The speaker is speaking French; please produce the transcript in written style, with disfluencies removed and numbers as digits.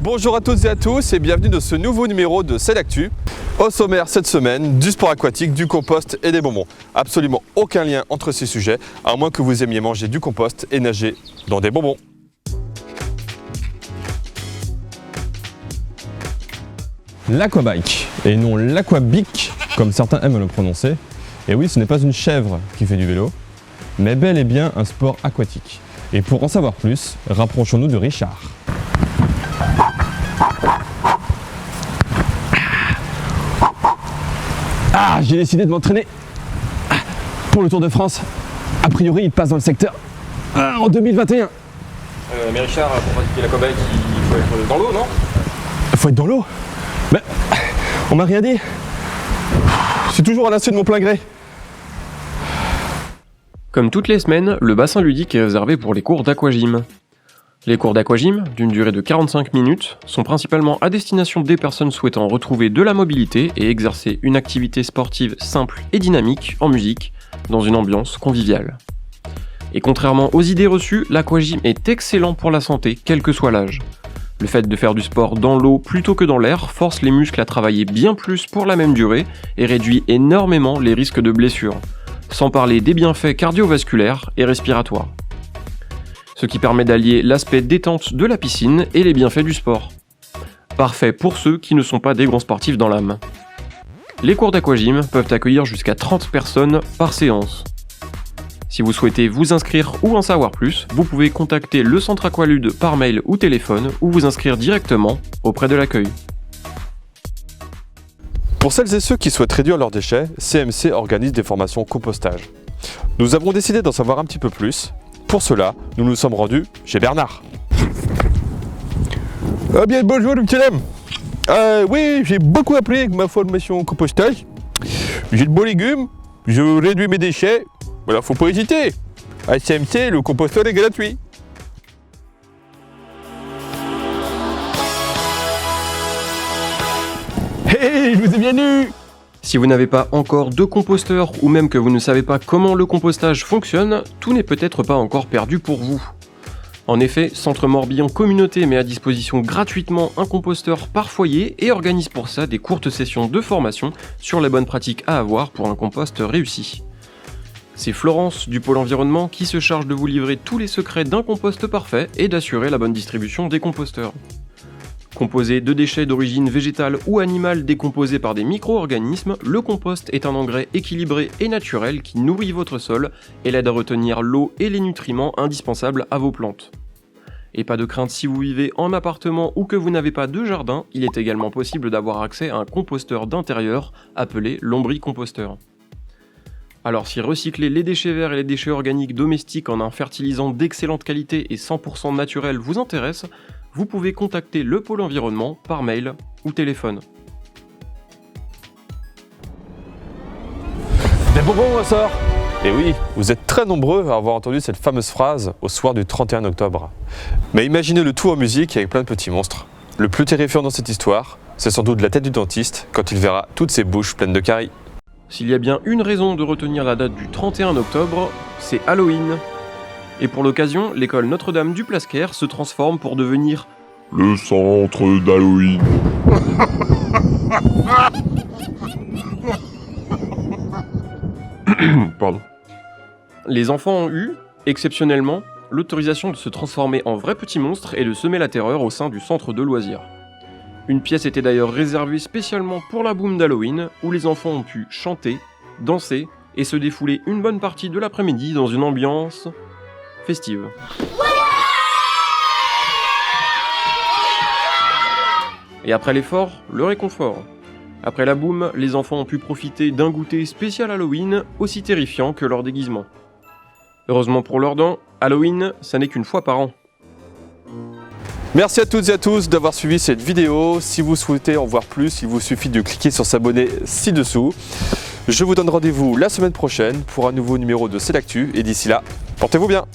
Bonjour à toutes et à tous et bienvenue dans ce nouveau numéro de C'est l'actu. Au sommaire cette semaine, du sport aquatique, du compost et des bonbons. Absolument aucun lien entre ces sujets, à moins que vous aimiez manger du compost et nager dans des bonbons. L'aquabike, et non l'aquabic, comme certains aiment le prononcer. Et oui, ce n'est pas une chèvre qui fait du vélo, mais bel et bien un sport aquatique. Et pour en savoir plus, rapprochons-nous de Richard. Ah, j'ai décidé de m'entraîner pour le Tour de France. A priori, il passe dans le secteur en 2021. Mais Richard, pour pratiquer l'aquabike, il faut être dans l'eau, non? Il faut être dans l'eau? Mais on m'a rien dit. Je suis toujours à l'insu de mon plein gré. Comme toutes les semaines, le bassin ludique est réservé pour les cours d'aquagym. Les cours d'aquagym, d'une durée de 45 minutes, sont principalement à destination des personnes souhaitant retrouver de la mobilité et exercer une activité sportive simple et dynamique en musique, dans une ambiance conviviale. Et contrairement aux idées reçues, l'aquagym est excellent pour la santé, quel que soit l'âge. Le fait de faire du sport dans l'eau plutôt que dans l'air force les muscles à travailler bien plus pour la même durée et réduit énormément les risques de blessures, sans parler des bienfaits cardiovasculaires et respiratoires. Ce qui permet d'allier l'aspect détente de la piscine et les bienfaits du sport. Parfait pour ceux qui ne sont pas des grands sportifs dans l'âme. Les cours d'aquagym peuvent accueillir jusqu'à 30 personnes par séance. Si vous souhaitez vous inscrire ou en savoir plus, vous pouvez contacter le centre Aqualude par mail ou téléphone ou vous inscrire directement auprès de l'accueil. Pour celles et ceux qui souhaitent réduire leurs déchets, CMC organise des formations compostage. Nous avons décidé d'en savoir un petit peu plus. Pour cela, nous nous sommes rendus chez Bernard. Ah bien, bonjour le petit homme. Oui, j'ai beaucoup appris avec ma formation compostage. J'ai de beaux légumes, je réduis mes déchets. Voilà, faut pas hésiter. À CMC, le composteur est gratuit. Hé, je vous ai bien eu. Si vous n'avez pas encore de composteur ou même que vous ne savez pas comment le compostage fonctionne, tout n'est peut-être pas encore perdu pour vous. En effet, Centre Morbihan Communauté met à disposition gratuitement un composteur par foyer et organise pour ça des courtes sessions de formation sur les bonnes pratiques à avoir pour un compost réussi. C'est Florence du Pôle Environnement qui se charge de vous livrer tous les secrets d'un compost parfait et d'assurer la bonne distribution des composteurs. Composé de déchets d'origine végétale ou animale décomposés par des micro-organismes, le compost est un engrais équilibré et naturel qui nourrit votre sol et l'aide à retenir l'eau et les nutriments indispensables à vos plantes. Et pas de crainte si vous vivez en appartement ou que vous n'avez pas de jardin, il est également possible d'avoir accès à un composteur d'intérieur appelé lombricomposteur. Alors si recycler les déchets verts et les déchets organiques domestiques en un fertilisant d'excellente qualité et 100% naturel vous intéresse, vous pouvez contacter le Pôle Environnement par mail ou téléphone. Des bonbons au sort. Et oui, vous êtes très nombreux à avoir entendu cette fameuse phrase au soir du 31 octobre. Mais imaginez le tout en musique avec plein de petits monstres. Le plus terrifiant dans cette histoire, c'est sans doute la tête du dentiste quand il verra toutes ses bouches pleines de caries. S'il y a bien une raison de retenir la date du 31 octobre, c'est Halloween. Et pour l'occasion, l'école Notre-Dame du Plasquer se transforme pour devenir le centre d'Halloween. Pardon. Les enfants ont eu, exceptionnellement, l'autorisation de se transformer en vrais petits monstres et de semer la terreur au sein du centre de loisirs. Une pièce était d'ailleurs réservée spécialement pour la boum d'Halloween, où les enfants ont pu chanter, danser et se défouler une bonne partie de l'après-midi dans une ambiance festive. Et après l'effort, le réconfort. Après la boum, les enfants ont pu profiter d'un goûter spécial Halloween, aussi terrifiant que leur déguisement. Heureusement pour leurs dents, Halloween, ça n'est qu'une fois par an. Merci à toutes et à tous d'avoir suivi cette vidéo. Si vous souhaitez en voir plus, il vous suffit de cliquer sur s'abonner ci-dessous. Je vous donne rendez-vous la semaine prochaine pour un nouveau numéro de C'est l'actu et d'ici là, portez-vous bien.